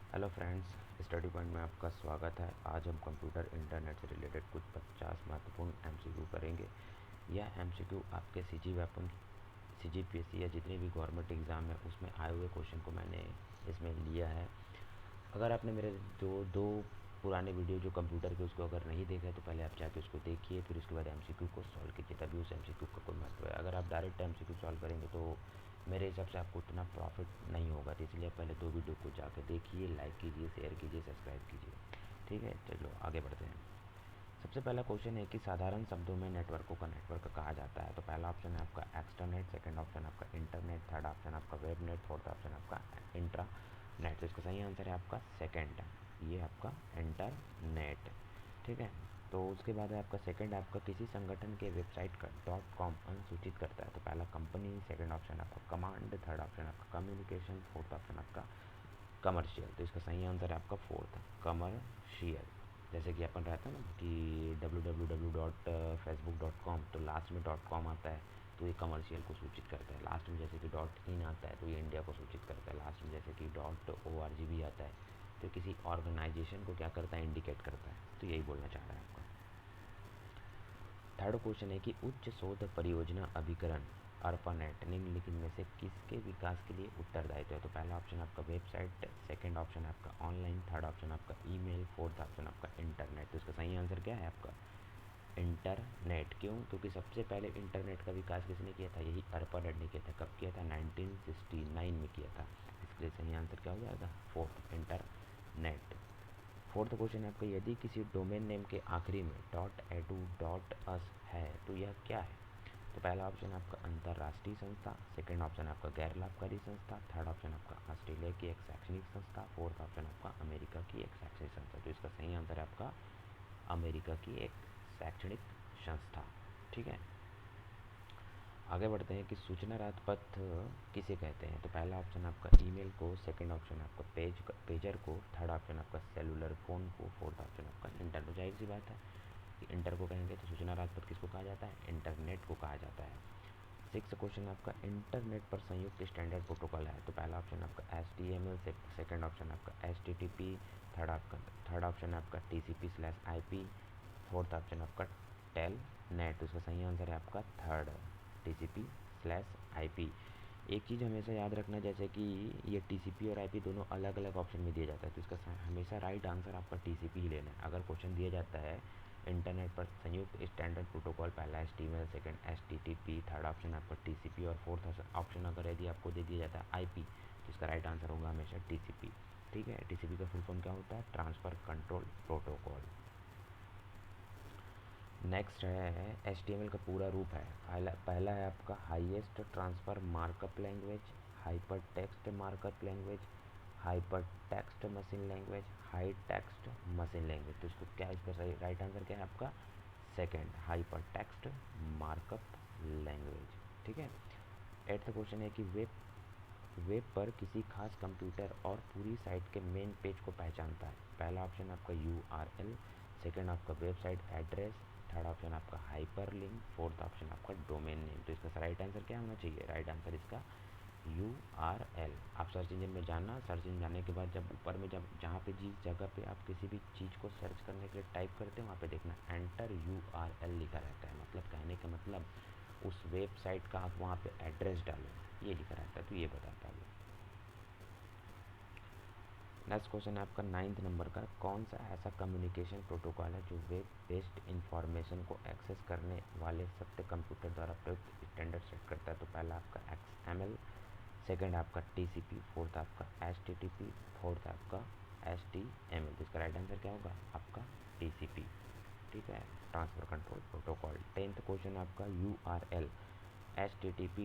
Hello friends, study point में आपका स्वागत है। आज हम कंप्यूटर इंटरनेट से रिलेटेड कुछ 50 महत्वपूर्ण एमसीक्यू करेंगे। यह एमसीक्यू आपके सीजीपीएससी या जितने भी गवर्नमेंट एग्ज़ाम है उसमें आए हुए क्वेश्चन को मैंने इसमें लिया है। अगर आपने मेरे जो दो पुराने वीडियो जो कंप्यूटर के उसको अगर नहीं देखा है तो पहले आप जाके उसको देखिए, फिर उसके बाद एमसीक्यू को सॉल्व कीजिए, तभी उस एमसीक्यू का कोई महत्व है। अगर आप डायरेक्ट एमसीक्यू सॉल्व करेंगे तो मेरे हिसाब से आपको उतना प्रॉफिट नहीं होगा, तो इसलिए आप पहले दो वीडियो को जाके देखिए, लाइक कीजिए, शेयर कीजिए, सब्सक्राइब कीजिए। ठीक है, चलो आगे बढ़ते हैं। सबसे पहला क्वेश्चन है कि साधारण शब्दों में नेटवर्कों का नेटवर्क कहा जाता है। तो पहला ऑप्शन है आपका एक्सटरनेट, सेकंड ऑप्शन आपका इंटरनेट, थर्ड ऑप्शन आपका वेब नेट, फोर्थ ऑप्शन आपका इंट्रा नेट। तो इसका सही आंसर है आपका सेकंड, ये आपका इंटरनेट। ठीक है, तो उसके बाद है आपका सेकंड, आपका किसी संगठन के वेबसाइट का .com अनुसूचित करता है। तो पहला कंपनी, सेकंड ऑप्शन आपका कमांड, थर्ड ऑप्शन आपका कम्युनिकेशन, फोर्थ ऑप्शन आपका कमर्शियल। तो इसका सही आंसर है आपका फोर्थ, कमर्शियल। जैसे कि अपन रहता है ना कि www.facebook.com, तो लास्ट में .com आता है तो ये कमर्शियल को सूचित करता है। लास्ट में जैसे कि .in आता है तो ये इंडिया को सूचित करता है। लास्ट में जैसे कि .org भी आता है तो किसी ऑर्गेनाइजेशन को क्या करता है, इंडिकेट करता है। तो यही बोलना चाह रहा है आपका। थर्ड क्वेश्चन है कि उच्च शोध परियोजना अभिकरण अर्पानेट निम्नलिखित में से किसके विकास के लिए उत्तरदायित्व है। तो पहला ऑप्शन आपका वेबसाइट, सेकंड ऑप्शन आपका ऑनलाइन, थर्ड ऑप्शन आपका ईमेल, फोर्थ ऑप्शन आपका इंटरनेट। तो इसका सही आंसर क्या है आपका इंटरनेट। क्यों? क्योंकि सबसे पहले इंटरनेट का विकास किसने किया था, यही अर्पानेट ने किया था। कब किया था? 1969 में किया था। इसलिए सही आंसर क्या हो जाएगा? Fourth, internet. फोर्थ क्वेश्चन है आपका, यदि किसी डोमेन नेम के आखिरी में .edu.us है तो यह क्या है। तो पहला ऑप्शन आपका अंतर्राष्ट्रीय संस्था, सेकंड ऑप्शन आपका गैर लाभकारी संस्था, थर्ड ऑप्शन आपका ऑस्ट्रेलिया की एक शैक्षणिक संस्था, फोर्थ ऑप्शन आपका अमेरिका की एक शैक्षणिक संस्था। तो इसका सही आंसर है आपका अमेरिका की एक शैक्षणिक संस्था। ठीक है, आगे बढ़ते हैं कि सूचना राजपथ किसे कहते हैं। तो पहला ऑप्शन आपका ईमेल को, सेकंड ऑप्शन आपका पेजर को, थर्ड ऑप्शन आपका सेलुलर फ़ोन को, फोर्थ ऑप्शन आपका इंटरनेट। जाहिर सी बात है कि इंटर को कहेंगे तो सूचना राजपथ किसको कहा जाता है, इंटरनेट को कहा जाता है। सिक्स क्वेश्चन आपका इंटरनेट पर संयुक्त स्टैंडर्ड प्रोटोकॉल है। तो पहला ऑप्शन आपका HTML, सेकंड ऑप्शन आपका HTTP, थर्ड ऑप्शन आपका TCP/IP, फोर्थ ऑप्शन आपका टेल नेट। तो इसका सही आंसर है आपका थर्ड, TCP/IP। एक चीज़ हमेशा याद रखना, जैसे कि ये TCP और IP दोनों अलग अलग ऑप्शन में दिया जाता है, तो इसका हमेशा राइट आंसर आपका TCP ही लेना है। अगर क्वेश्चन दिया जाता है इंटरनेट पर संयुक्त स्टैंडर्ड प्रोटोकॉल, पहला HTML, second HTTP, third option आपका TCP और फोर्थ ऑप्शन अगर यदि आपको दे दिया जाता है IP, तो इसका राइट आंसर होगा हमेशा TCP। ठीक है, TCP का फुल फॉर्म क्या होता है, ट्रांसफ़र कंट्रोल प्रोटोकॉल। नेक्स्ट है HTML का पूरा रूप है। पहला है आपका highest transfer markup language, hyper text markup language, hyper text machine language, high text machine language. तो इसको क्या, इसका सही राइट आंसर क्या है आपका second, hyper text markup language. ठीक है, एट्थ क्वेश्चन है कि वेब पर किसी खास कंप्यूटर और पूरी साइट के मेन पेज को पहचानता है। पहला ऑप्शन आपका URL, सेकंड आपका वेबसाइट एड्रेस, थर्ड ऑप्शन आपका हाइपर लिंक, फोर्थ ऑप्शन आपका डोमेन नेम। तो इसका राइट आंसर क्या होना चाहिए, राइट आंसर इसका URL। आप सर्च इंजन में जाना, सर्च इंजन जाने के बाद जब ऊपर में जब जहाँ पे जिस जगह पे आप किसी भी चीज़ को सर्च करने के लिए टाइप करते हैं वहाँ पे देखना एंटर URL लिखा रहता है। मतलब कहने का मतलब उस वेबसाइट का आप वहाँ पे एड्रेस डालो, ये लिखा रहता है, तो ये बताता है वो। नेक्स्ट क्वेश्चन है आपका नाइन्थ नंबर का, कौन सा ऐसा कम्युनिकेशन प्रोटोकॉल है जो वेब बेस्ड इंफॉर्मेशन को एक्सेस करने वाले सत्य कंप्यूटर द्वारा प्रयुक्त स्टैंडर्ड सेट करता है। तो पहला आपका XML, सेकंड आपका TCP, फोर्थ आपका HTTP, फोर्थ आपका HTML। तो इसका राइट आंसर क्या होगा आपका TCP। ठीक है, transfer control protocol. Tenth question आपका URL HTTP,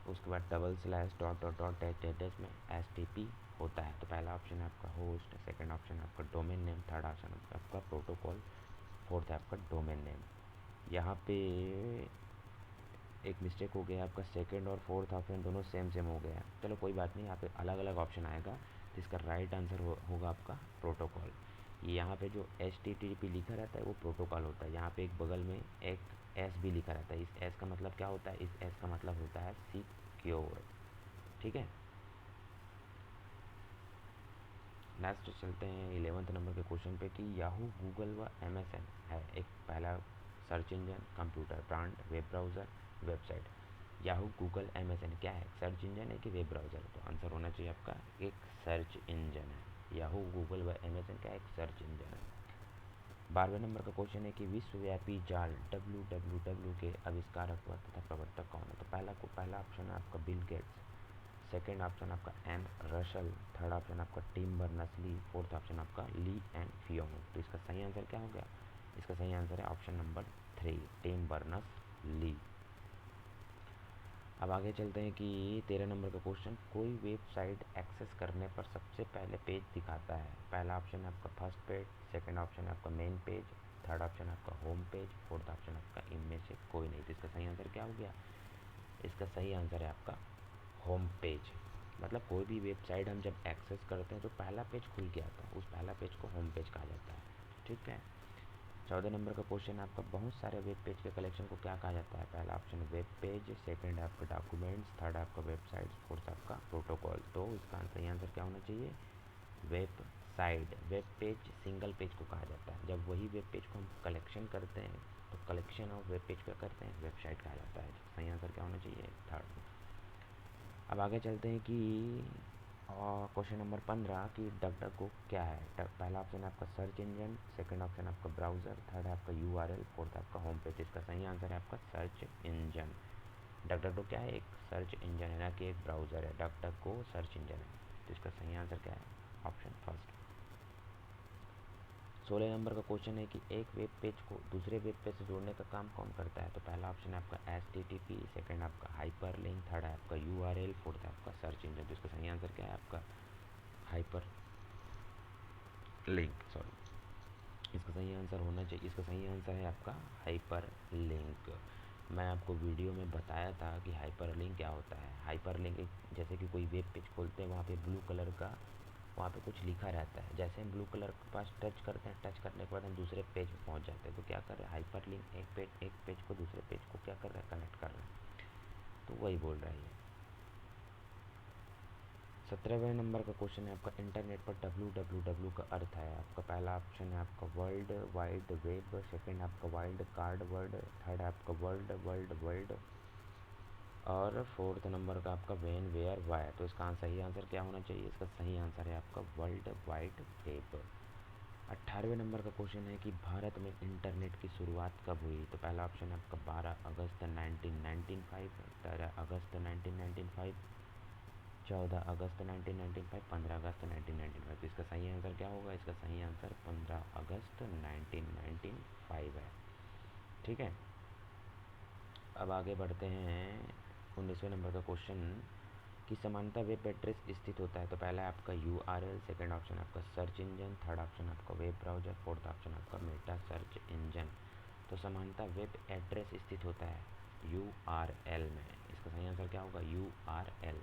उसके बाद double slash dot dot dot dash dash dash में STP होता है। तो पहला ऑप्शन है आपका होस्ट, सेकंड ऑप्शन आपका डोमेन नेम, थर्ड ऑप्शन आपका प्रोटोकॉल, फोर्थ है आपका डोमेन नेम। यहाँ पे एक मिस्टेक हो गया, आपका सेकंड और फोर्थ ऑप्शन दोनों सेम सेम हो गया। चलो कोई बात नहीं, यहाँ पे अलग अलग ऑप्शन आएगा, तो इसका राइट आंसर होगा आपका प्रोटोकॉल। ये यहाँ पे जो HTTP लिखा रहता है वो प्रोटोकॉल होता है। यहाँ पे एक बगल में एक S भी लिखा रहता है। इस S का मतलब क्या होता है, इस S का मतलब होता है सिक्योर। ठीक है, नेक्स्ट चलते हैं 11th नंबर के क्वेश्चन पे कि याहू, गूगल व MSN है एक पहला search engine, computer, brand, web browser, website. Yahoo, Google, MSN क्या है? सर्च इंजन है कि वेब ब्राउज़र? तो आंसर होना चाहिए आपका एक सर्च इंजन है। याहू, गूगल व MSN क्या है? एक सर्च इंजन है। 12वें नंबर का क्वेश्चन है कि विश्वव्यापी जाल WWW के आविष्कारक व तथा प्रवर्तक कौन है? तो पहला ऑप्शन है आपका बिल गेट्स, सेकेंड ऑप्शन आपका एम रशल, थर्ड ऑप्शन आपका टिम बर्नर्स-ली, फोर्थ ऑप्शन आपका ली एंड फियोंग। तो इसका सही आंसर क्या हो गया? इसका सही आंसर है ऑप्शन नंबर 3, टिम बर्नर्स-ली। अब आगे चलते हैं कि 13 नंबर का क्वेश्चन, कोई वेबसाइट एक्सेस करने पर सबसे पहले पेज दिखाता है। पहला ऑप्शन है आपका फर्स्ट पेज, सेकंड ऑप्शन है आपका मेन पेज, थर्ड ऑप्शन आपका होम पेज, फोर्थ ऑप्शन आपका इनमें से कोई नहीं। तो इसका सही आंसर क्या हो गया? इसका सही आंसर है आपका होम पेज। मतलब कोई भी वेबसाइट हम जब एक्सेस करते हैं तो पहला पेज खुल के आता है, उस पहला पेज को होम पेज कहा जाता है। ठीक है। 14 नंबर का क्वेश्चन है आपका, बहुत सारे वेब पेज के कलेक्शन को क्या कहा जाता है? पहला ऑप्शन वेब पेज, सेकंड है आपका डॉक्यूमेंट्स, थर्ड आपका वेबसाइट, फोर्थ आपका प्रोटोकॉल। तो इसका सही आंसर क्या होना चाहिए? Web side. Web page single page को कहा जाता है। जब वही वेब पेज को हम कलेक्शन करते हैं तो कलेक्शन ऑफ वेब पेज क्या करते हैं? वेबसाइट कहा जाता है। सही आंसर क्या होना चाहिए? थर्ड। अब आगे चलते हैं कि क्वेश्चन नंबर 15 कि डकडको क्या है? पहला ऑप्शन है आपका सर्च इंजन, सेकंड ऑप्शन आपका ब्राउज़र, थर्ड है आपका URL, फोर्थ आपका होम पेज। इसका सही आंसर है आपका सर्च इंजन। डकडको क्या है? एक सर्च इंजन है, ना कि एक ब्राउज़र है। डकडको सर्च इंजन है। तो इसका सही आंसर क्या है? Option first. 16 नंबर का क्वेश्चन है कि एक वेब पेज को दूसरे वेब पेज से जोड़ने का काम कौन करता है? तो पहला ऑप्शन है आपका HTTP, सेकंड आपका हाइपर लिंक, थर्ड है आपका URL, फोर्थ है आपका सर्च इंजन। तो इसका सही आंसर क्या है? आपका हाइपर लिंक, सॉरी। इसका सही आंसर होना चाहिए, इसका सही आंसर है आपका हाइपर लिंक। मैं आपको वीडियो में बताया था कि हाइपर लिंक क्या होता है। हाइपर लिंक जैसे कि कोई वेब पेज खोलते हैं, वहाँ पे ब्लू कलर का वहाँ पे कुछ लिखा रहता है। जैसे हम ब्लू कलर के पास टच करते हैं, टच करने के बाद हम दूसरे पेज पे पहुँच जाते हैं। तो क्या कर रहे हैं? हाइपर लिंक एक पेज को दूसरे पेज को क्या कर रहा है? कनेक्ट कर रहा है। तो वही बोल रहा है। 17वें नंबर का क्वेश्चन है आपका, इंटरनेट पर WWW का अर्थ है। आपका पहला ऑप्शन है आपका वर्ल्ड वाइड वेब, सेकंड आपका वाइल्ड कार्ड वर्ड, थर्ड आपका वर्ल्ड वर्ल्ड वर्ल्ड, और फोर्थ नंबर का आपका व्हेन वेयर वाई। तो इसका सही आंसर क्या होना चाहिए? इसका सही आंसर है आपका वर्ल्ड वाइड वेब। 18वें नंबर का क्वेश्चन है कि भारत में इंटरनेट की शुरुआत कब हुई? तो पहला ऑप्शन है आपका 12 अगस्त 1995, 13 अगस्त 1995, 14 अगस्त 1995, 15 अगस्त 1995। तो इसका सही आंसर क्या होगा? इसका सही आंसर 15 अगस्त 1995 है। ठीक है। अब आगे बढ़ते हैं 19वें नंबर का क्वेश्चन कि समानता वेब एड्रेस स्थित होता है। तो पहला है आपका URL, सेकंड ऑप्शन आपका सर्च इंजन, थर्ड ऑप्शन आपका वेब ब्राउज़र, फोर्थ ऑप्शन आपका मेटा सर्च इंजन। तो समानता वेब एड्रेस स्थित होता है URL में। इसका सही आंसर क्या होगा? URL।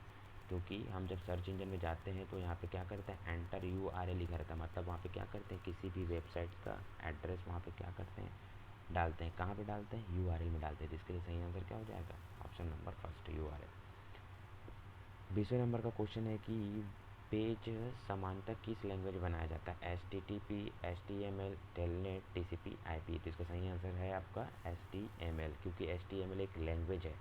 क्योंकि हम जब सर्च इंजन में जाते हैं तो यहाँ पे क्या करते हैं? एंटर URL लिखा रहता है। मतलब वहाँ पे क्या करते हैं? किसी भी वेबसाइट का एड्रेस वहाँ पे क्या करते हैं? डालते हैं। कहाँ पे डालते हैं? URL में डालते हैं। तो इसके लिए सही आंसर क्या हो जाएगा? Option number first, URL। 20वें नंबर का क्वेश्चन है कि पेज समानता किस लैंग्वेज बनाया जाता है? HTTP, HTML, telnet, TCP, IP। तो इसका सही आंसर है आपका HTML, क्योंकि HTML एक लैंग्वेज है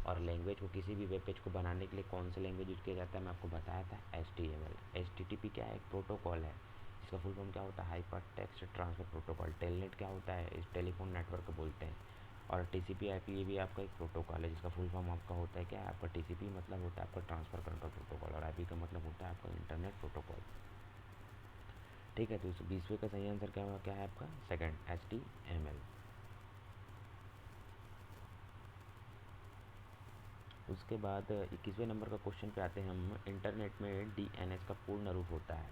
और लैंग्वेज को किसी भी वेब पेज को बनाने के लिए कौन सा लैंग्वेज यूज़ किया जाता है? मैं आपको बताया था HTML। HTTP क्या है? एक प्रोटोकॉल है। इसका फुल फॉर्म क्या होता है? Hyper text transfer protocol. Telnet क्या होता है? इस टेलीफोन नेटवर्क को बोलते हैं। और TCP IP ये भी आपका एक प्रोटोकॉल है, जिसका फुल फॉर्म आपका होता है क्या है? आपका TCP मतलब होता है आपका ट्रांसफ़र कंट्रोल प्रोटोकॉल, और IP का मतलब होता है आपका इंटरनेट प्रोटोकॉल। ठीक है। तो इस 20वें का सही आंसर क्या है आपका? Second, HTML। उसके बाद 21वें नंबर का क्वेश्चन पे आते हैं हम। इंटरनेट में DNS का पूर्ण रूप होता है।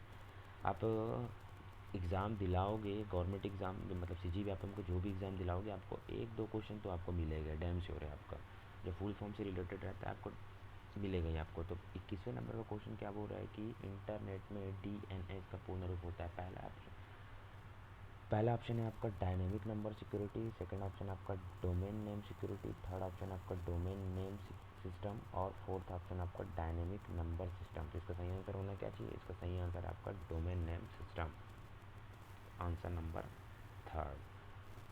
आप एग्ज़ाम दिलाओगे, गवर्नमेंट एग्ज़ाम मतलब CGP आप हमको जो भी एग्ज़ाम दिलाओगे, आपको एक दो क्वेश्चन तो आपको मिलेगा, डैम श्योर है। आपका जो फुल फॉर्म से रिलेटेड रहता है आपको मिलेगा ही आपको। तो 21वें नंबर का क्वेश्चन क्या बोल रहा है कि इंटरनेट में DNS का पूर्ण रूप होता है। पहला ऑप्शन है आपका dynamic number security, second option आपका domain name security, third option आपका डोमेन नेम सिस्टम और फोर्थ ऑप्शन आपका डायनेमिक नंबर सिस्टम। तो इसका सही आंसर होना क्या चाहिए? इसका सही आंसर आपका domain name system, answer number third.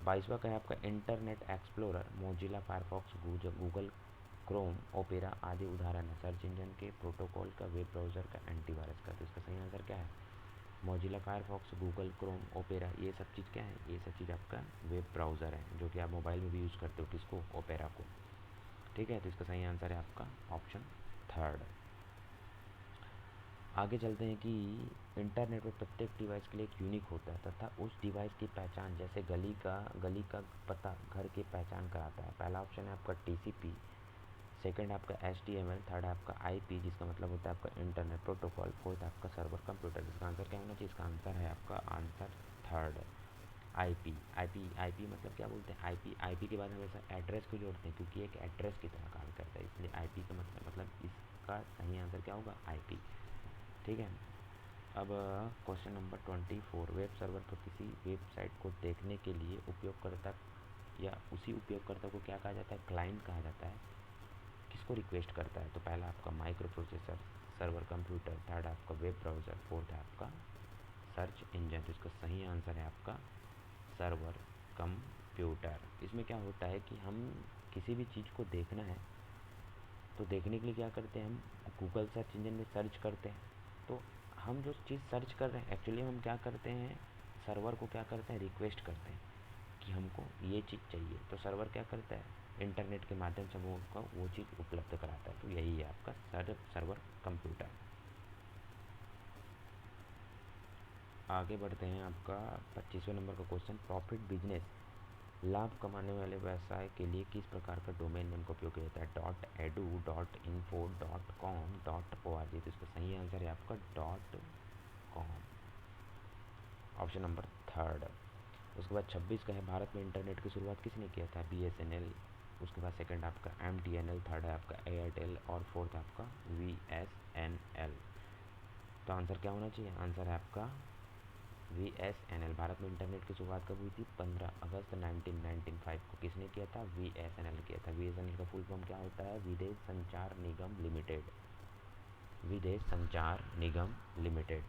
22वां का है आपका Internet Explorer, Mozilla Firefox, Google Chrome, Opera आदि उदाहरण है सर्च इंजन के, प्रोटोकॉल का, वेब ब्राउज़र का, एंटीवायरस का। तो इसका सही आंसर क्या है? Mozilla Firefox, Google Chrome, Opera, ये सब चीज़ क्या है? ये सब चीज़ आपका वेब ब्राउज़र है जो कि आप मोबाइल में भी यूज़ करते हो। किसको? ओपेरा को। ठीक है, तो इसका सही आंसर है आपका ऑप्शन थर्ड। आगे चलते हैं कि इंटरनेट पर प्रत्येक डिवाइस के लिए एक यूनिक होता है तथा उस डिवाइस की पहचान, जैसे गली का पता घर की पहचान कराता है। पहला ऑप्शन है आपका टीसीपी, सेकंड आपका एचटीएमएल, थर्ड है आपका आईपी जिसका मतलब होता है आपका इंटरनेट प्रोटोकॉल, फोर्थ आपका सर्वर कंप्यूटर। इसका आंसर क्या होना चाहिए? इसका आंसर है आपका आंसर थर्ड, आईपी। आईपी मतलब क्या बोलते हैं? आईपी के बाद हमेशा एड्रेस को जोड़ते हैं क्योंकि एक एड्रेस की तरह काम करता है, इसलिए आईपी का मतलब इसका सही आंसर क्या होगा? आईपी। ठीक है। अब क्वेश्चन नंबर 24, वेब सर्वर पर किसी वेबसाइट को देखने के लिए उपयोगकर्ता या उसी उपयोगकर्ता को क्या कहा जाता है? क्लाइंट कहा जाता है। किसको रिक्वेस्ट करता है? तो पहला आपका micro processor, server computer, third आपका वेब ब्राउज़र, फोर्थ है आपका सर्च इंजन। तो इसका सही आंसर है आपका सर्वर कंप्यूटर। इसमें क्या होता है कि हम किसी भी चीज़ को देखना है तो देखने के लिए क्या करते हैं? हम गूगल सर्च इंजन में सर्च करते हैं। तो हम जो चीज़ सर्च कर रहे हैं एक्चुअली हम क्या करते हैं? सर्वर को क्या करते हैं? रिक्वेस्ट करते हैं कि हमको ये चीज़ चाहिए। तो सर्वर क्या करता है? इंटरनेट के माध्यम से वो चीज़ उपलब्ध कराता है। तो यही है आपका सर्वर कंप्यूटर। आगे बढ़ते हैं, आपका 25वें नंबर का क्वेश्चन, प्रॉफिट बिजनेस, लाभ कमाने वाले व्यवसाय के लिए किस प्रकार का डोमेन नेम का उपयोग किया जाता है? .edu, .info, .com, .org। तो इसका सही आंसर है आपका .com, ऑप्शन नंबर थर्ड। उसके बाद 26 का है, भारत में इंटरनेट की शुरुआत किसने किया था? BSNL। उसके बाद सेकंड आपका MTNL, थर्ड है आपका एयरटेल और फोर्थ आपका VSNL। तो आंसर क्या होना चाहिए? आंसर है आपका VSNL। भारत में इंटरनेट की शुरुआत कब हुई थी? 15 अगस्त 1995 को। किसने किया था? VSNL किया था। VSNL का फुल फॉर्म क्या होता है? विदेश संचार निगम लिमिटेड, विदेश संचार निगम लिमिटेड।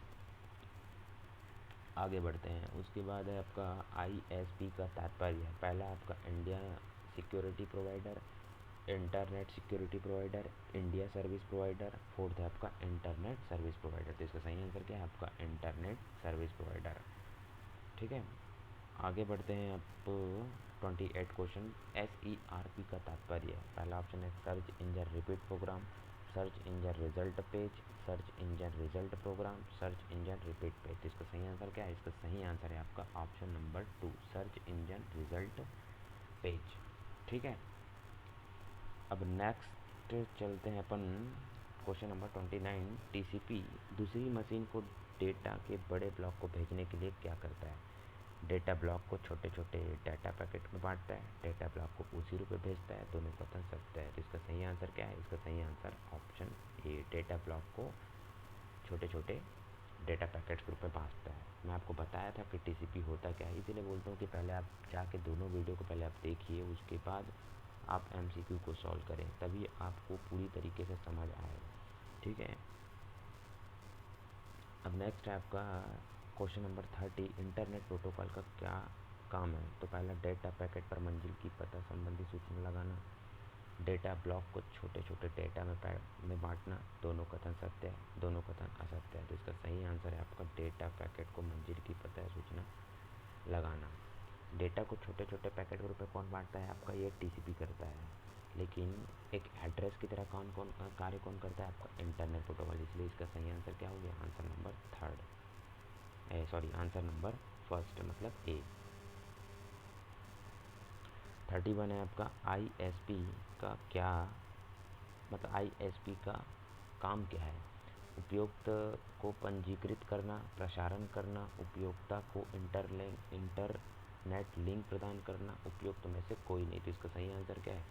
आगे बढ़ते हैं, उसके बाद है आपका ISP का तात्पर्य। पहला आपका India security provider, internet security provider, India service provider, fourth है आपका इंटरनेट सर्विस प्रोवाइडर। तो इसका सही आंसर क्या है? आपका इंटरनेट सर्विस प्रोवाइडर। ठीक है। आगे बढ़ते हैं आप 28 क्वेश्चन, SERP का तात्पर्य। पहला ऑप्शन है search engine repeat program, search engine result page, search engine result program, search engine repeat page. तो इसका सही आंसर क्या है? इसका सही आंसर है आपका option number 2, search engine result page. ठीक है। अब नेक्स्ट चलते हैं अपन क्वेश्चन नंबर 29, TCP दूसरी मशीन को डेटा के बड़े ब्लॉक को भेजने के लिए क्या करता है? डेटा ब्लॉक को छोटे छोटे डाटा पैकेट में बांटता है, डेटा ब्लॉक को उसी रूप में भेजता है, दोनों कथन सत्य है। तो इसका सही आंसर क्या है? इसका सही answer option A, data block को छोटे छोटे डेटा पैकेट के रूप में बांटता है। मैं आपको बताया था कि TCP होता क्या है, इसीलिए बोलता हूँ कि पहले आप जाके दोनों वीडियो को पहले आप देखिए, उसके बाद आप MCQ को सॉल्व करें, तभी आपको पूरी तरीके से समझ आएगा। ठीक है। अब नेक्स्ट है आपका क्वेश्चन नंबर 30, इंटरनेट प्रोटोकॉल का क्या काम है? तो पहला डेटा पैकेट पर मंजिल की पता संबंधी सूचना लगाना, डेटा ब्लॉक को छोटे छोटे डेटा में बांटना, दोनों कथन सत्य है, दोनों कथन असत्य है। तो इसका सही आंसर है आपका डेटा पैकेट को मंजिल की पता सूचना लगाना। डेटा को छोटे छोटे पैकेट के रूप में कौन बांटता है? आपका ये TCP करता है, लेकिन एक एड्रेस की तरह कौन कौन कार्य कौन करता है? आपका इंटरनेट प्रोटोकॉल। इसलिए इसका सही आंसर क्या हो गया? Answer number third, answer number first मतलब ए। 31 है आपका ISP का क्या मतलब ISP का काम क्या है? उपयोक्ता को पंजीकृत करना, प्रसारण करना, उपयोक्ता को इंटरनेट लिंक प्रदान करना, उपयुक्त में से कोई नहीं। तो इसका सही आंसर क्या है?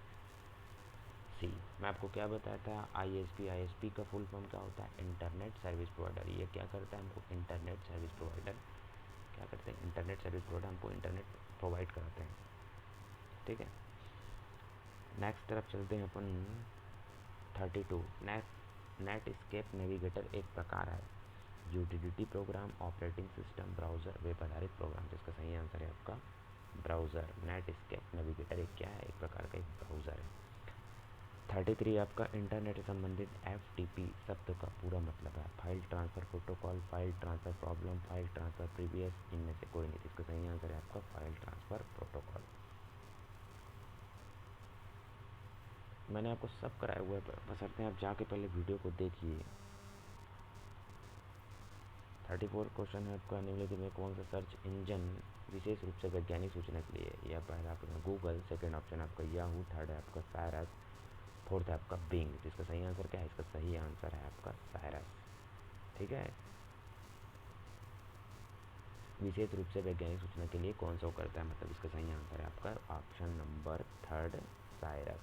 सी। मैं आपको क्या बताया था? ISP का फुल फॉर्म क्या होता है? Internet service provider. ये क्या करता है? हमको इंटरनेट सर्विस प्रोवाइडर क्या करते हैं? इंटरनेट सर्विस प्रोवाइडर हमको इंटरनेट प्रोवाइड कराते हैं। ठीक है। नेक्स्ट तरफ चलते हैं अपन 32 नेटस्केप नेविगेटर एक प्रकार है। Utility programme, operating system, browser, web आधारित प्रोग्राम। तो इसका सही आंसर है आपका ब्राउज़र। नेटस्केप नेविगेटर एक क्या है, एक प्रकार का एक ब्राउज़र है। 33 आपका इंटरनेट से संबंधित FTP शब्द का पूरा मतलब है। File transfer protocol, file transfer problem, file transfer previous, इनमें से कोई नहीं। इसका सही आंसर है आपका फाइल ट्रांसफ़र प्रोटोकॉल। मैंने आपको सब कराया हुआ है, बशर्ते आप जाके पहले वीडियो को देखिए। 34 क्वेश्चन है आपका, निम्नलिखित में कौन सा सर्च इंजन विशेष रूप से वैज्ञानिक सूचना के लिए? या पहला आपका गूगल, सेकंड ऑप्शन आपका याहू, थर्ड है आपका साइरस, फोर्थ है आपका बिंग। तो इसका सही आंसर क्या है? इसका सही आंसर है आपका साइरस। ठीक है, विशेष रूप से वैज्ञानिक सूचना के लिए कौन सा करता है, मतलब इसका सही आंसर है आपका option number third, Cyrus.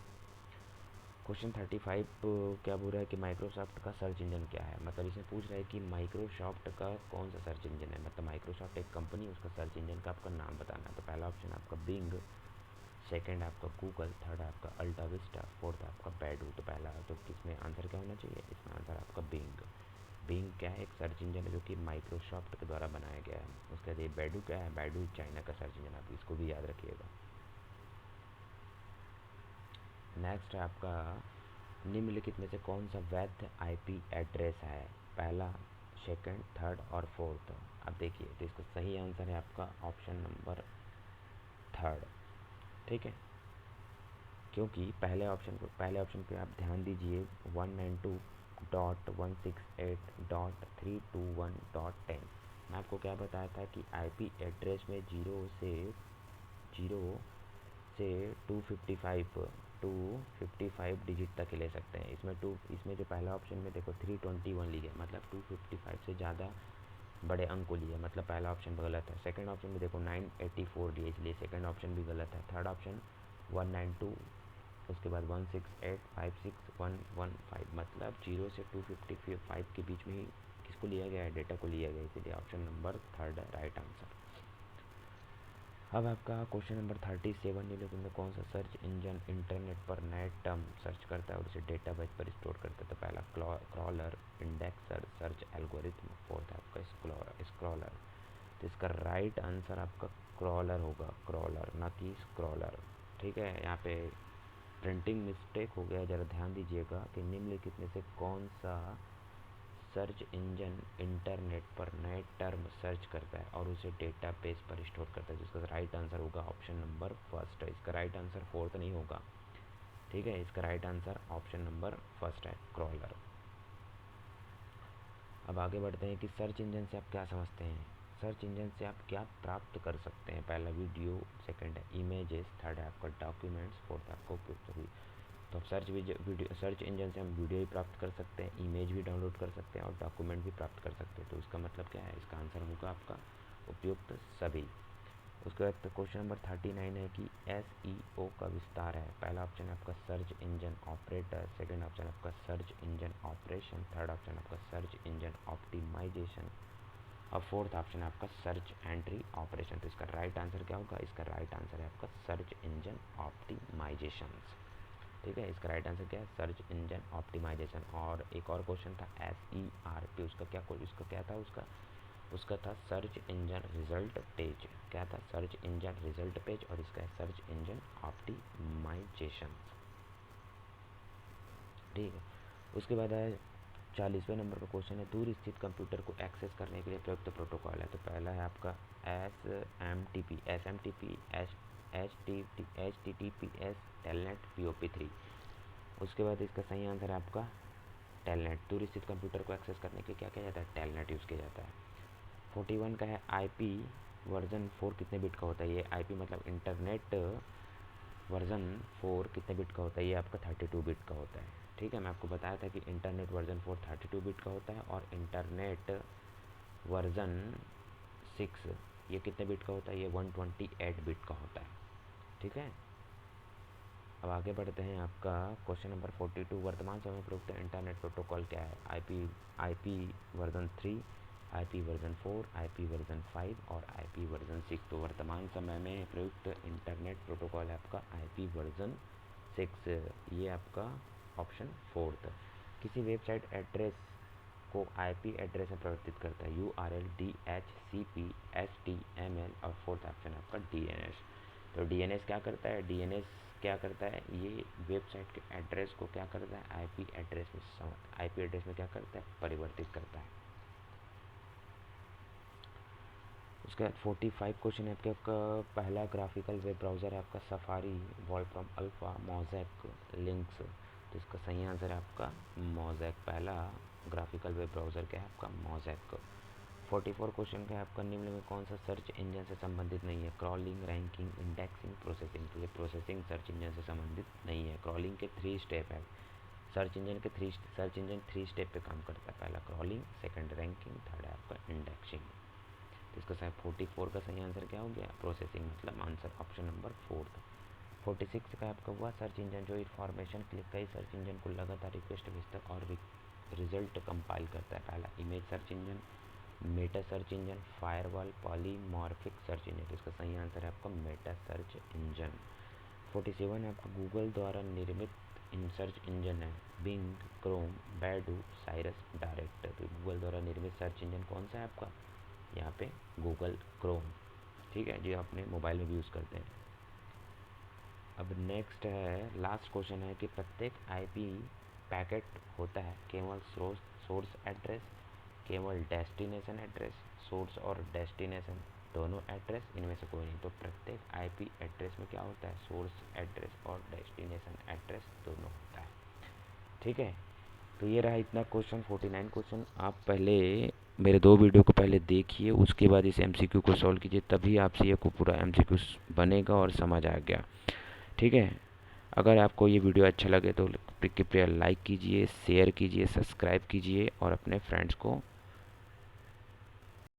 Question 35 क्या बोल रहा है कि माइक्रोसॉफ्ट का सर्च इंजन क्या है? मतलब इसमें पूछ रहा है कि माइक्रोसॉफ्ट का कौन सा सर्च इंजन है, मतलब माइक्रोसॉफ्ट एक कंपनी है, उसका सर्च इंजन का आपका नाम बताना है। तो पहला ऑप्शन आपका बिंग, सेकंड आपका गूगल, थर्ड आपका अल्टा विस्टा, फोर्थ आपका बैडू। तो पहला तो किसमें आंसर क्या होना चाहिए? इसमें आंसर आपका बिंग। बिंग क्या है? एक सर्च इंजन है जो कि माइक्रोसॉफ्ट के द्वारा बनाया गया है। उसके बाद ये बैडू क्या है? बैडू चाइना का सर्च इंजन, आप इसको भी याद रखिएगा। नेक्स्ट है आपका, निम्नलिखित में से कौन सा वैध IP एड्रेस है? पहला, सेकंड, थर्ड और फोर्थ। अब देखिए, तो इसका सही आंसर है आपका ऑप्शन नंबर थर्ड। ठीक है, क्योंकि पहले ऑप्शन पे आप ध्यान दीजिए, 192.168.321.10। मैं आपको क्या बताया था कि IP एड्रेस में जीरो से 255 डिजिट तक ले सकते हैं। इसमें जो पहला ऑप्शन में देखो 321 लिया, मतलब 255 से ज़्यादा बड़े अंक को लिया, मतलब पहला ऑप्शन गलत है। सेकंड ऑप्शन में देखो 984 लिया, इसलिए सेकंड ऑप्शन भी गलत है। थर्ड ऑप्शन 192, उसके बाद 168.56115, मतलब 0 से 255 के बीच में ही किसको लिया गया है? डेटा को लिया गया, इसलिए ऑप्शन नंबर थर्ड है राइट आंसर। अब आपका क्वेश्चन नंबर 37, निम्नलिखित में कौन सा सर्च इंजन इंटरनेट पर नए टर्म सर्च करता है और उसे डेटाबेस पर स्टोर करता है? तो पहला crawler, indexer, search algorithm, fourth है आपका स्क्रॉलर। तो इसका राइट आंसर आपका क्रॉलर होगा, क्रॉलर ना कि स्क्रॉलर। ठीक है, यहाँ पे प्रिंटिंग मिस्टेक हो गया, ज़रा ध्यान दीजिएगा कि निम्नलिखित में से कौन सा सर्च इंजन इंटरनेट पर नए टर्म सर्च करता है और उसे डेटाबेस पर स्टोर करता है? जिसका राइट आंसर होगा ऑप्शन नंबर फर्स्ट है। इसका राइट आंसर फोर्थ नहीं होगा। ठीक है, इसका right answer option number first है, क्रॉलर। अब आगे बढ़ते हैं कि सर्च इंजन से आप क्या समझते हैं। सर्च इंजन से आप क्या प्राप्त कर सकते हैं? पहला वीडियो, सेकंड है इमेजेस, थर्ड है आपका डॉक्यूमेंट्स, फोर्थ है आपका उपयुक्त। तो अब सर्च इंजन से हम वीडियो भी प्राप्त कर सकते हैं, इमेज भी डाउनलोड कर सकते हैं और डॉक्यूमेंट भी प्राप्त कर सकते हैं। तो इसका मतलब क्या है? इसका आंसर होगा आपका उपयुक्त सभी। उसके बाद क्वेश्चन नंबर 39 है कि SEO का विस्तार है। पहला ऑप्शन है आपका search engine operator, second option आपका search engine operation, third option आपका सर्च इंजन ऑप्टिमाइजेशन और फोर्थ ऑप्शन है आपका सर्च एंट्री ऑपरेशन। तो इसका राइट आंसर क्या होगा? इसका राइट आंसर है आपका सर्च इंजन ऑप्टिमाइजेशन। ठीक है, इसका राइट आंसर क्या है? Search engine optimisation. और एक और क्वेश्चन था SERP, उसका था सर्च इंजन रिजल्ट पेज। क्या था? सर्च इंजन रिजल्ट पेज, और इसका है सर्च इंजन ऑप्टिमाइजेशन। ठीक है, उसके बाद है 40वें नंबर का क्वेश्चन है, दूर स्थित कंप्यूटर को एक्सेस करने के लिए प्रयुक्त प्रोटोकॉल है। तो पहला है आपका SMTP, HTTPS, टेलनेट, POP3। उसके बाद इसका सही आंसर है आपका टेलनेट। दूर स्थित कंप्यूटर को एक्सेस करने के क्या किया जाता है? टेलनेट यूज़ किया जाता है। 41 का है IP वर्जन 4 कितने बिट का होता है? ये IP मतलब इंटरनेट वर्जन 4 कितने बिट का होता है? ये आपका 32 बिट का होता है। ठीक है, मैं आपको बताया था कि इंटरनेट वर्जन 4 32 बिट का होता है और इंटरनेट वर्जन 6 ये कितने बिट का होता है? ये 128 बिट का होता है। ठीक है, अब आगे बढ़ते हैं। आपका क्वेश्चन नंबर 42, वर्तमान समय प्रयुक्त इंटरनेट प्रोटोकॉल क्या है? IP version 3, IP version 4, IP version 5 और IP वर्जन 6। तो वर्तमान समय में प्रयुक्त इंटरनेट प्रोटोकॉल है आपका IP वर्जन 6। ये आपका ऑप्शन फोर्थ। किसी वेबसाइट एड्रेस को आईपी एड्रेस में परिवर्तित करता है, URL, DHCP, HTML, और फोर्थ ऑप्शन आपका DNS। तो DNS क्या करता है? DNS क्या करता है? ये वेबसाइट के एड्रेस को क्या करता है? आईपी एड्रेस में क्या करता है? परिवर्तित करता है। उसके बाद 45 क्वेश्चन है आपका पहला ग्राफिकल वेब ब्राउज़र है आपका सफारी, वॉल्फ्रॉम अल्फ़ा, मोज़ैक, लिंक्स। तो इसका सही आंसर है आपका मोज़ैक। पहला ग्राफिकल वेब ब्राउज़र क्या है आपका? मोज़ैक। 44 क्वेश्चन का है आपका निम्न में कौन सा सर्च इंजन से संबंधित नहीं है? Crawling, ranking, indexing, processing. तो ये प्रोसेसिंग सर्च इंजन से संबंधित नहीं है। क्रॉलिंग के 3 स्टेप है। सर्च इंजन 3 स्टेप पे काम करता है। पहला क्रॉलिंग, सेकंड रैंकिंग, थर्ड है आपका इंडेक्सिंग। तो इसका 44 का सही आंसर क्या हो गया? प्रोसेसिंग, मतलब आंसर ऑप्शन नंबर फोर्थ। 46 का आपका हुआ सर्च इंजन जो इन्फॉर्मेशन क्लिक कई सर्च इंजन को लगातार रिक्वेस्ट भेजता है और रिजल्ट कंपाइल करता है। पहला image search engine, Meta search engine, firewall, polymorphic search engine. तो इसका सही आंसर है आपका मेटा सर्च इंजन। 47 आपका गूगल द्वारा निर्मित इन सर्च इंजन है, Bing, Chrome, Baidu, Cyrus, direct. तो गूगल द्वारा निर्मित सर्च इंजन कौन सा है आपका? यहाँ पे गूगल क्रोम, ठीक है, जो अपने मोबाइल में भी यूज़ करते हैं। अब नेक्स्ट है, लास्ट क्वेश्चन है कि प्रत्येक आईपी पैकेट होता है केवल सोर्स एड्रेस, केवल डेस्टिनेशन एड्रेस, सोर्स और डेस्टिनेशन दोनों एड्रेस, इनमें से कोई नहीं। तो प्रत्येक आईपी एड्रेस में क्या होता है? सोर्स एड्रेस और डेस्टिनेशन एड्रेस दोनों होता है, ठीक है। तो ये रहा इतना क्वेश्चन, 49 क्वेश्चन। आप पहले मेरे 2 वीडियो को पहले देखिए, उसके बाद इस एमसीक्यू को सॉल्व कीजिए, तभी आपसे ये को पूरा एमसीक्यू बनेगा और समझ आ गया, ठीक है। अगर आपको ये वीडियो अच्छा लगे तो कृपया लाइक कीजिए, शेयर कीजिए, सब्सक्राइब कीजिए और अपने फ्रेंड्स को